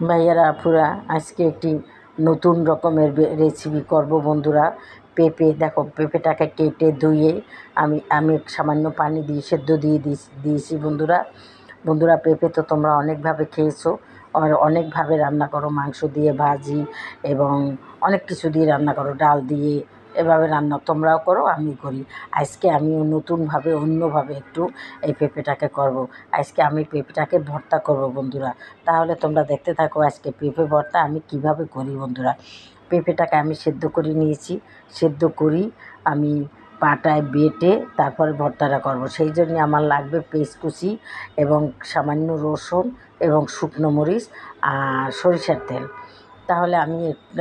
ভাইয়ারা আপুরা, আজকে একটি নতুন রকমের রেসিপি করব বন্ধুরা। পেঁপে দেখো, পেঁপেটাকে কেটে ধুয়ে আমি সামান্য পানি দিয়ে সেদ্ধ দিয়েছি বন্ধুরা। বন্ধুরা, পেঁপে তো তোমরা অনেকভাবে খেয়েছো, আর অনেকভাবে রান্না করো, মাংস দিয়ে ভাজি এবং অনেক কিছু দিয়ে রান্না করো, ডাল দিয়ে, এভাবে রান্না তোমরাও করো, আমিও করি। আজকে আমিও নতুনভাবে অন্যভাবে একটু এই পেঁপেটাকে করব। আজকে আমি পেঁপেটাকে ভর্তা করব বন্ধুরা। তাহলে তোমরা দেখতে থাকো আজকে পেঁপে ভর্তা আমি কিভাবে করি বন্ধুরা। পেঁপেটাকে আমি সেদ্ধ করে নিয়েছি, সেদ্ধ করি আমি পাটায় বেটে তারপরে ভর্তাটা করব। সেই জন্য আমার লাগবে পেঁয়াজ কুচি এবং সামান্য রসুন এবং শুকনো মরিচ আর সরিষার তেল। তাহলে আমি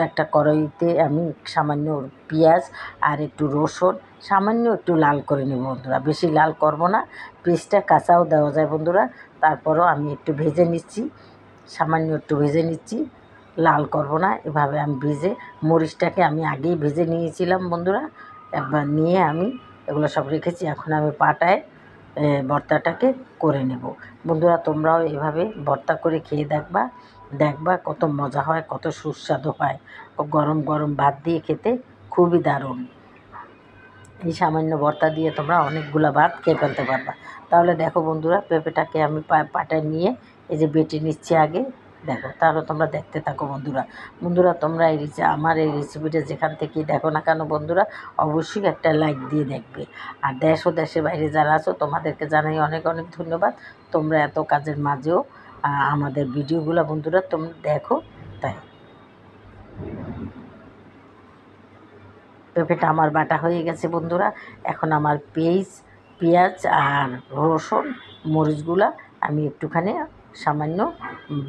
একটা কড়াইতে আমি সামান্য পেঁয়াজ আর একটু রসুন সামান্য একটু লাল করে নেব বন্ধুরা, বেশি লাল করব না, পেঁয়াজটা কাঁচাও দেওয়া যায় বন্ধুরা। তারপরও আমি একটু ভেজে নিচ্ছি, সামান্য একটু ভেজে নিচ্ছি, লাল করব না, এভাবে আমি ভেজে মরিচটাকে আমি আগেই ভেজে নিয়েছিলাম বন্ধুরা। একবার নিয়ে আমি এগুলো সব রেখেছি, এখন আমি পাটায় ভর্তাটাকে করে নেব বন্ধুরা। তোমরাও এভাবে ভর্তা করে খেয়ে দেখবা, দেখবা কত মজা হয়, কত সুস্বাদু হয়। গরম গরম ভাত দিয়ে খেতে খুবই দারুণ। এই সামান্য ভর্তা দিয়ে তোমরা অনেকগুলো ভাত খেয়ে ফেলতে পারবা। তাহলে দেখো বন্ধুরা, পেঁপেটাকে আমি পাটায় নিয়ে এই যে বেটে নিচ্ছি আগে, দেখো। তাহলে তোমরা দেখতে থাকো বন্ধুরা। বন্ধুরা, তোমরা আমার এই রেসিপিটা যেখান থেকেই দেখো না কেন বন্ধুরা, অবশ্যই একটা লাইক দিয়ে দেখবে। আর দেশ ও দেশের বাইরে যারা আছো তোমাদেরকে জানাই অনেক অনেক ধন্যবাদ। তোমরা এত কাজের মাঝেও আমাদের ভিডিওগুলো বন্ধুরা তোমরা দেখো। তাই পেঁপেটা আমার বাটা হয়ে গেছে বন্ধুরা। এখন আমার পেঁয়াজ আর রসুন মরিচগুলা আমি একটুখানি সামান্য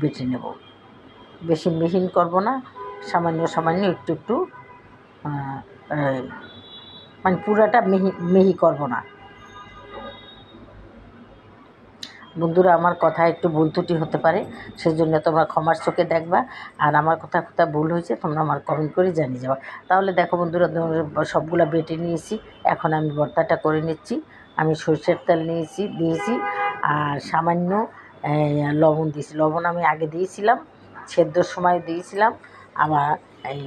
বেটে নেব, বেশি মিহিন করব না, সামান্য সামান্য একটু একটু মানে পুরাটা মিহি করব না বন্ধুরা। আমার কথা একটু ভুল ত্রুটি হতে পারে, সেই জন্য তোমরা ক্ষমার চোখে দেখবা। আর আমার কথা ভুল হয়েছে তোমরা আমার কমেন্ট করে জানিয়ে যাবা। তাহলে দেখো বন্ধুরা, সবগুলা বেটে নিয়েছি, এখন আমি ভর্তাটা করে নিচ্ছি। আমি সরষের তেল দিয়েছি আর সামান্য লবণ দিয়েছি। লবণ আমি আগে দিয়েছিলাম, সেদ্ধর সময় দিয়েছিলাম, আবার এই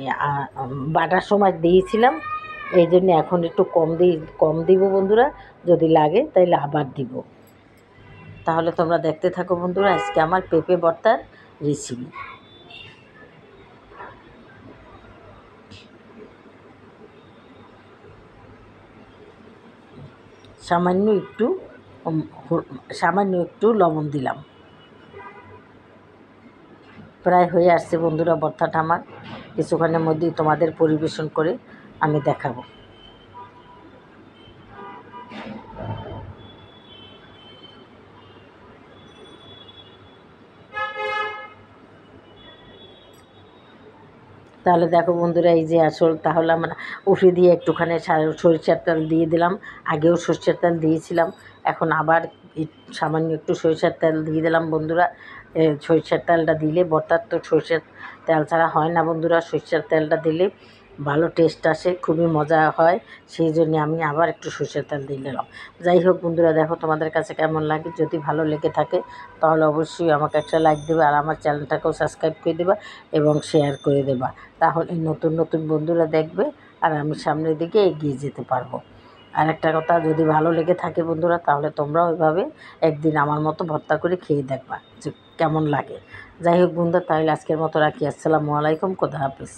বাটার সময় দিয়েছিলাম। এই জন্য এখন একটু কম দিব বন্ধুরা, যদি লাগে তাইলে আবার দিব। তাহলে তোমরা দেখতে থাকো বন্ধুরা আজকে আমার পেঁপে ভর্তার রেসিপি। সামান্য একটু লবণ দিলাম। প্রায় হয়ে আসছে বন্ধুরা ভর্তাটা আমার, কিছুক্ষণের মধ্যেই তোমাদের পরিবেশন করে আমি দেখাবো। তাহলে দেখো বন্ধুরা, এই যে তাহলে আমরা উফরে দিয়ে একটুখানি সরিষার তেল দিয়ে দিলাম। আগেও সরষের তেল দিয়েছিলাম, এখন আবার সামান্য একটু সরিষার তেল দিয়ে দিলাম বন্ধুরা। সরিষার তেলটা দিলে ভর্তার তো সরষের তেল ছাড়া হয় না বন্ধুরা, সরষের তেলটা দিলে ভালো টেস্ট আসে, খুবই মজা হয়, সেই জন্য আমি আবার একটু সরষের তেল দিয়ে দিলাম। যাই হোক বন্ধুরা, দেখো তোমাদের কাছে কেমন লাগে, যদি ভালো লেগে থাকে তাহলে অবশ্যই আমাকে একটা লাইক দেবে, আর আমার চ্যানেলটাকেও সাবস্ক্রাইব করে দেবা এবং শেয়ার করে দেবা। তাহলে নতুন নতুন বন্ধুরা দেখবে আর আমি সামনের দিকে এগিয়ে যেতে পারবো। আর একটা কথা, যদি ভালো লেগে থাকে বন্ধুরা, তাহলে তোমরাও ওইভাবে একদিন আমার মতো ভর্তা করে খেয়ে দেখবা যে কেমন লাগে। যাই হোক বন্ধুরা, তাহলে আজকের মতো রাখি। আসসালামু আলাইকুম, খোদা হাফেজ।